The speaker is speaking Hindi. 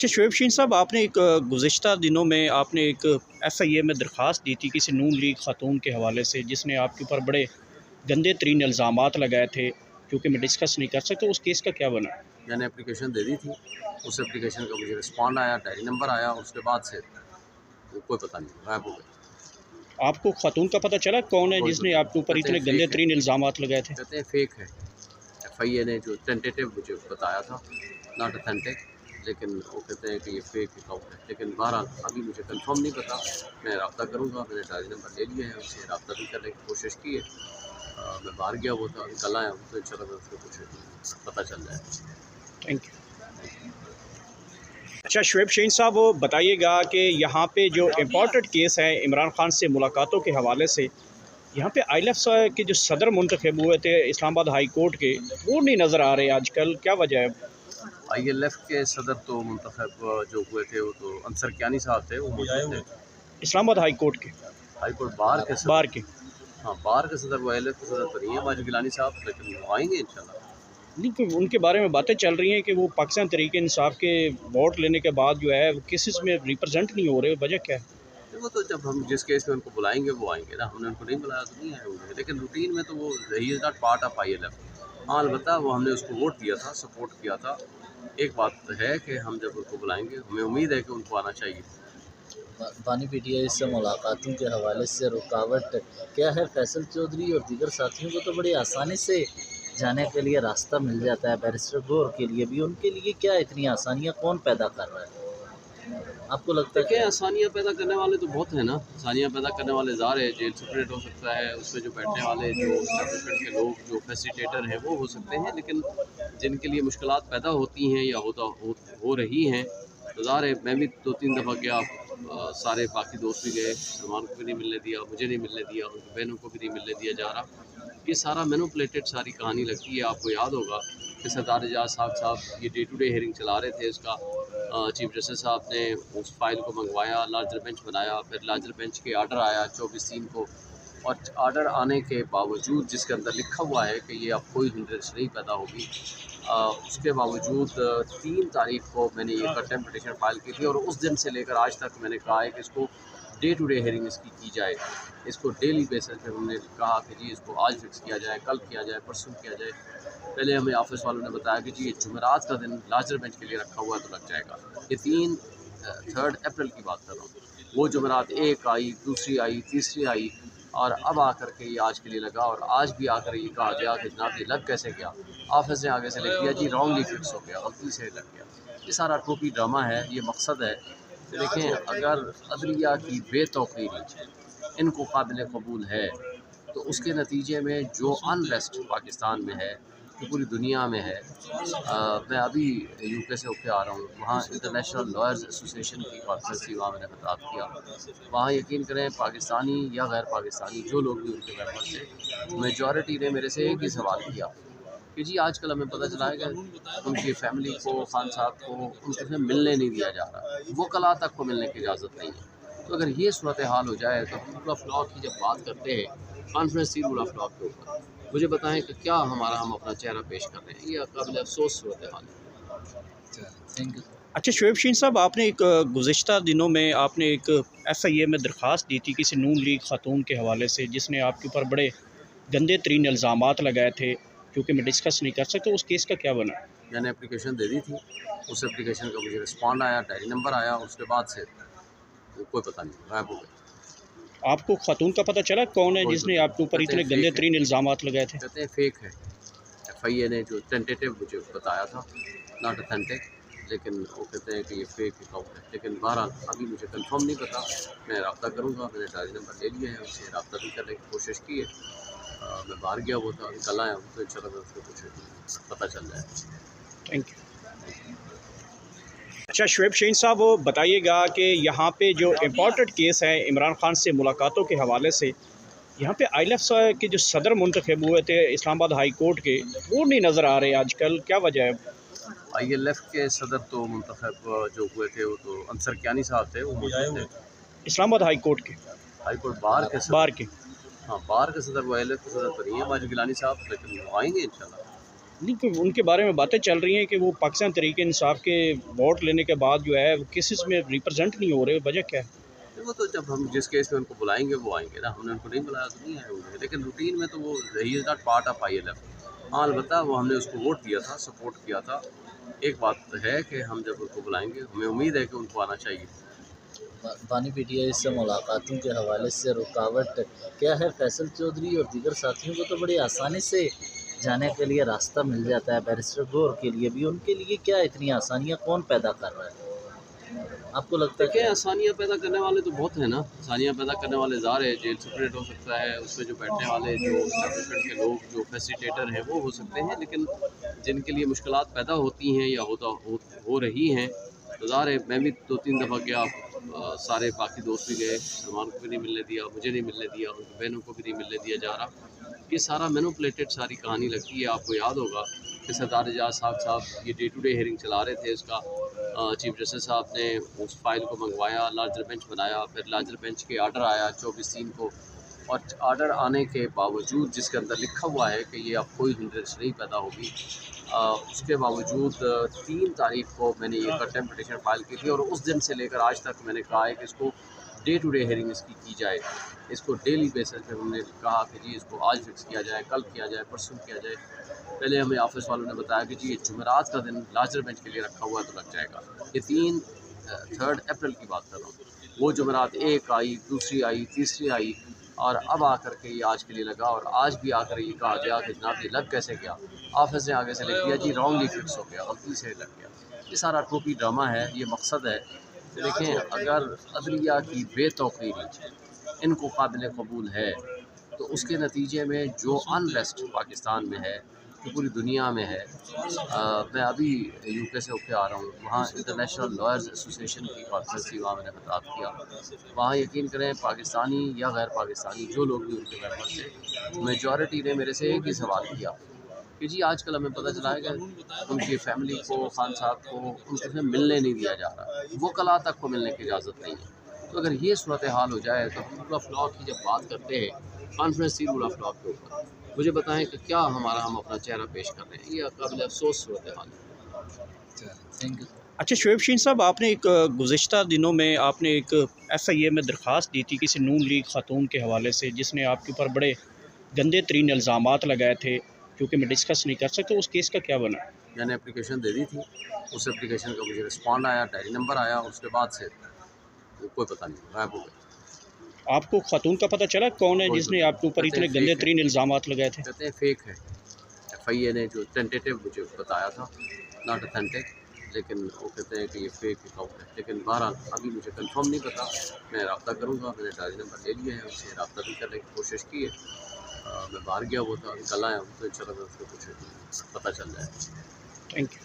अच्छा शुएब शीन साहब, आपने एक गुज़िश्ता दिनों में आपने एक एफआईए में दरख्वास्त दी थी किसी नून लीग खातून के हवाले से, जिसने आपके ऊपर बड़े गंदे तरीन इल्ज़ामात लगाए थे, क्योंकि मैं डिस्कस नहीं कर सकता। उस केस का क्या बना? मैंने एप्लीकेशन दे दी थी। उस एप्लीकेशन का मुझे रिस्पॉन्ड आया, डायरी नंबर आया, उसके बाद से वो कोई पता नहीं, गायब हो गया। आपको खातून का पता चला कौन है कोई जिसने पता नहीं, आपके ऊपर कहते हैं इतने गंदे फेक है, तरीन इल्ज़ामात लगाए थे? कहते हैं फेक है। एफआईए ने जो टेंटेटिव मुझे बताया था, नॉट ऑथेंटिक, लेकिन वो कहते हैं कि ये फेक अकाउंट है। लेकिन बहरहाल अभी मुझे कंफर्म नहीं पता, मैं रब्ता करूँगा। मैंने डायरी नंबर ले लिया है, उससे रब्ता भी करने की कोशिश की है। मैं बाहर गया हुआ था, कल आया हूँ, तो इंशाल्लाह मैं उसको कुछ पता चल जाएगा। Thank you. अच्छा शुएब शीन साहब, वो बताइएगा कि यहाँ पे जो इम्पोर्टेड केस है इमरान खान से मुलाकातों के हवाले से, यहाँ पे आईएलएफ के जो सदर मुंतखब हुए थे इस्लामाबाद हाई कोर्ट के, वो नहीं नज़र आ रहे आजकल, क्या वजह है? आईएलएफ के सदर तो मुंतखब जो हुए थे वो तो अंसर कियानी साहब थे, वो मौजूद थे। इस्लामाबाद हाई कोर्ट के, हाई कोर्ट बार के बार सदर, के। हाँ बार के सदर वो आईएलएफ के सदर तो नहीं है माजिद गिलानी साहब, लेकिन वो आएंगे इंशाल्लाह। नहीं, तो उनके बारे में बातें चल रही हैं कि वो पाकिस्तान तहरीक इंसाफ के वोट लेने के बाद जो है केसेस में रिप्रेजेंट नहीं हो रहे, वजह क्या है? वो तो जब हम जिस केस में उनको बुलाएंगे वो आएंगे ना, हमने उनको नहीं बुलाया तो नहीं आए होंगे, लेकिन रूटीन में तो वो ही is not part of ILF. हाँ अलबत्ता वो हमने उसको वोट दिया था, सपोर्ट किया था। एक बात है कि हम जब उनको बुलाएंगे, हमें उम्मीद है कि उनको आना चाहिए। बानी पीटीआई से मुलाकातों के हवाले से रुकावट क्या है? फैसल चौधरी और दीगर साथियों को तो बड़ी आसानी से जाने के लिए रास्ता मिल जाता है, बैरिस्टर गौर के लिए भी। उनके लिए क्या इतनी आसानियाँ कौन पैदा कर रहा है, आपको लगता है? देखिए आसानियाँ पैदा करने वाले तो बहुत हैं ना, आसानियाँ पैदा करने वाले ज़ार है, जेल सुपरेंट हो सकता है, उसमें जो बैठने वाले जो एस्टैब्लिशमेंट के लोग जो फैसिलिटेटर हैं वो हो सकते हैं, लेकिन जिनके लिए मुश्किलात पैदा होती हैं या हो रही हैं, तो ज़ाहिर है मैं भी 2-3 दफ़ा गया, सारे बाकी दोस्त भी गए, सलमान को भी नहीं मिलने दिया, मुझे नहीं मिलने दिया, उनकी बहनों को भी नहीं मिलने दिया जा रहा। ये सारा मैनिपुलेटेड सारी कहानी लगती है। आपको याद होगा कि सरदार एजाज साहब ये डे टू डे हियरिंग चला रहे थे, उसका चीफ जस्टिस साहब ने उस फाइल को मंगवाया, लार्जर बेंच बनाया, फिर लार्जर बेंच के आर्डर आया 24/3 को, और आर्डर आने के बावजूद जिसके अंदर लिखा हुआ है कि ये अब कोई हिंड्रेंस नहीं पैदा होगी, उसके बावजूद 3 तारीख को मैंने ये कंटेम्प्ट पिटीशन फाइल की थी, और उस दिन से लेकर आज तक मैंने कहा है कि इसको डे टू डे हियरिंग इसकी की जाए, इसको डेली बेसिस पे हमने कहा कि जी इसको आज फिक्स किया जाए, कल किया जाए, परसों किया जाए। पहले हमें ऑफिस वालों ने बताया कि जी ये जुमेरात का दिन लार्जर बेंच के लिए रखा हुआ है तो लग जाएगा। ये 3 अप्रैल की बात कर रहा हूँ। वो जुमेरात एक आई, दूसरी आई, तीसरी आई, और अब आकर के ये आज के लिए लगा, और आज भी आकर ये कहा गया कि जनाब ये लग कैसे गया। ऑफिस ने आगे से लिख दिया जी रॉन्गली फिक्स हो गया, गलती से लग गया। ये सारा टोपी ड्रामा है, ये मकसद है। देखें अगर अदलिया की बेतौकीरी इनको काबिल कबूल है, तो उसके नतीजे में जो अनरेस्ट पाकिस्तान में है, जो पूरी दुनिया में है, मैं अभी यूके से होकर आ रहा हूँ, वहाँ इंटरनेशनल लॉयर्स एसोसिएशन की कॉन्फ्रेंस थी, वहाँ मैंने खिताब किया। वहाँ यकीन करें पाकिस्तानी या गैर पाकिस्तानी जो लोग भी उनके मेंबर थे, मेजॉरिटी ने मेरे से एक ही सवाल किया कि जी आजकल हमें पता चला है कि उनकी फैमिली को, खान साहब को, उनको मिलने नहीं दिया जा रहा, वकला तक को मिलने की इजाज़त नहीं है। तो अगर ये सूरत हाल हो जाए तो रूल ऑफ लॉ की जब बात करते हैं, कॉन्फ्रेंस थी रूल ऑफ लॉ के ऊपर, मुझे बताएं कि क्या हम अपना चेहरा पेश कर रहे हैं, ये काबिल अफसोस सूरत हाल है। Thank you. अच्छा शुएब शीन साहब, आपने एक गुज़िश्ता दिनों में आपने एक एफआईए में दरख्वास्त दी थी किसी नून लीग खातून के हवाले से, जिसने आपके ऊपर बड़े गंदे तरीन इल्ज़ामात लगाए थे, क्योंकि मैं डिस्कस नहीं कर सकता। उस केस का क्या बना? मैंने एप्लीकेशन दे दी थी। उस एप्लीकेशन का मुझे रिस्पॉन्ड आया, डायरी नंबर आया, उसके बाद से वो कोई पता नहीं, गायब हो गया। आपको खातून का पता चला कौन है जिसने आपके ऊपर कहते इतने हैं गंदे फेक है, तरीन इल्ज़ामात लगाए थे? कहते हैं फेक है। एफआईए ने जो टेंटेटिव मुझे बताया था, नॉट ऑथेंटिक, लेकिन वो कहते हैं कि ये फेक अकाउंट है। लेकिन बहरहाल अभी मुझे कंफर्म नहीं पता, मैं रब्ता करूँगा। मैंने डायरी नंबर ले लिया है, उससे रब्ता भी करने की कोशिश की है। मैं बाहर गया हुआ था, कल आया हूँ, तो इंशाल्लाह मैं उसको कुछ पता चल जाएगा। Thank you. अच्छा शुएब शीन साहब, वो बताइएगा कि यहाँ पे जो इम्पोर्टेड केस है इमरान खान से मुलाकातों के हवाले से, यहाँ पे आईएलएफ के जो सदर मुंतखब हुए थे इस्लामाबाद हाई कोर्ट के, वो नहीं नज़र आ रहे आजकल, क्या वजह है? आईएलएफ के सदर तो मुंतखब जो हुए थे वो तो अंसर कियानी साहब थे, वो मौजूद थे। इस्लामाबाद हाई कोर्ट के, हाई कोर्ट बार के सदर, बार के। हाँ बार के सदर वो आईएलएफ के सदर तो नहीं है माजिद गिलानी साहब, लेकिन वो आएंगे इंशाल्लाह। नहीं, तो उनके बारे में बातें चल रही हैं कि वो पाकिस्तान तहरीक इंसाफ के वोट लेने के बाद जो है वो केसेस में रिप्रेजेंट नहीं हो रहे, वजह क्या है? वो तो जब हम जिस केस में उनको बुलाएंगे वो आएंगे ना, हमने उनको नहीं बुलाया तो नहीं आए होंगे, लेकिन रूटीन में तो वो ही is not part of ILF। हाँ, अलबत्ता वो हमने उसको वोट दिया था, सपोर्ट किया था। एक बात है कि हम जब उनको बुलाएंगे हमें उम्मीद है कि उनको आना चाहिए। बानी PTI से मुलाकातों के हवाले से रुकावट क्या है? फैसल चौधरी और दीगर साथियों को तो बड़ी आसानी से जाने के लिए रास्ता मिल जाता है, बैरिस्टर गौर के लिए भी, उनके लिए क्या इतनी आसानियाँ कौन पैदा कर रहा है? आपको लगता है देखिए, क्या? आसानियाँ पैदा करने वाले तो बहुत हैं ना, आसानियाँ पैदा करने वाले ज़ाहिर है, जेल सुपरेंट हो सकता है, उसमें जो बैठने वाले जो एस्टैब्लिशमेंट के लोग जो फैसिलिटेटर हैं वो हो सकते हैं, लेकिन जिनके लिए मुश्किलात पैदा होती हैं या हो रही हैं, तो ज़ाहिर है मैं भी 2-3 दफ़ा गया, सारे बाकी दोस्त भी गए, सलमान को भी नहीं मिलने दिया, मुझे नहीं मिलने दिया, उनकी बहनों को भी नहीं मिलने दिया जा रहा। ये सारा मैनिपुलेटेड सारी कहानी लगती है। आपको याद होगा कि सरदार एजाज साहब ये डे टू डे हियरिंग चला रहे थे, उसका चीफ जस्टिस साहब ने उस फाइल को मंगवाया, लार्जर बेंच बनाया, फिर लार्जर बेंच के आर्डर आया 24/3 को, और आर्डर आने के बावजूद जिसके अंदर लिखा हुआ है कि ये अब कोई हिंड्रेंस नहीं पैदा होगी, उसके बावजूद 3 तारीख को मैंने ये कंटेम्प्ट पिटीशन फाइल की थी, और उस दिन से लेकर आज तक मैंने कहा है कि इसको डे टू डे हियरिंग इसकी की जाए, इसको डेली बेसिस पे हमने कहा कि जी इसको आज फिक्स किया जाए, कल किया जाए, परसों किया जाए। पहले हमें ऑफिस वालों ने बताया कि जी ये जुमेरात का दिन लार्जर बेंच के लिए रखा हुआ है तो लग जाएगा। ये 3 अप्रैल की बात कर रहा हूँ, वो जुमेरात एक आई, दूसरी आई, तीसरी आई, और अब आकर के ये आज के लिए लगा, और आज भी आकर ये कहा गया कि जनाब ये लग कैसे गया, ऑफिस ने आगे से लिख दिया जी रॉन्गली फिक्स हो गया, गलती से लग गया। ये सारा टोपी ड्रामा है, ये मकसद है। देखें, अगर अदलिया की बेतौकीरी इनको काबिल कबूल है तो उसके नतीजे में जो अनरेस्ट पाकिस्तान में है, जो पूरी दुनिया में है, मैं अभी UK से होकर आ रहा हूँ, वहाँ इंटरनेशनल लॉयर्स एसोसिएशन की कॉन्फ्रेंस थी, वहाँ मैंने खिताब किया। वहाँ यकीन करें पाकिस्तानी या गैर पाकिस्तानी जो लोग भी उनके मेंबर थे, मेजॉरिटी ने मेरे से एक ही सवाल किया कि जी आजकल हमें पता चला है कि उनकी फैमिली को, खान साहब को, उनसे मिलने नहीं दिया जा रहा, वो कला तक को मिलने की इजाज़त नहीं है। तो अगर ये सूरत हाल हो जाए तो रूल ऑफ लॉ की जब बात करते हैं, कॉन्फ्रेंस थी रूल ऑफ लॉ के ऊपर, मुझे बताएं कि क्या हम अपना चेहरा पेश कर रहे हैं, ये काबिल अफसोस सूरत हाल है। Thank you. अच्छा शोएब शीन साहब, आपने एक गुज़िश्ता दिनों में आपने एक FIA में दरख्वास्त दी थी किसी नून लीग खातून के हवाले से, जिसने आपके ऊपर बड़े गंदे तरीन इल्ज़ामात लगाए थे, क्योंकि मैं डिस्कस नहीं कर सकता। उस केस का क्या बना? मैंने एप्लीकेशन दे दी थी, उस एप्लीकेशन का मुझे रिस्पॉन्ड आया, डायरी नंबर आया, उसके बाद से कोई पता नहीं, गायब हो गया। आपको खातून का पता चला कौन है जिसने आपके ऊपर इतने गंदे तरीन इल्ज़ामात लगाए थे? कहते हैं फेक है। FIA ने जो टेंटेटिव मुझे बताया था, नॉट ऑथेंटिक, लेकिन वो कहते हैं कि ये फेक अकाउंट है। लेकिन बहरहाल अभी मुझे कंफर्म नहीं पता, मैं रब्ता करूँगा, मैंने डायरी नंबर ले लिया है, उससे रब्ता भी करने की कोशिश की है। मैं बाहर गया हुआ था, कल आया हूँ, तो इंशाल्लाह उसको कुछ पता चल जाए। Thank you.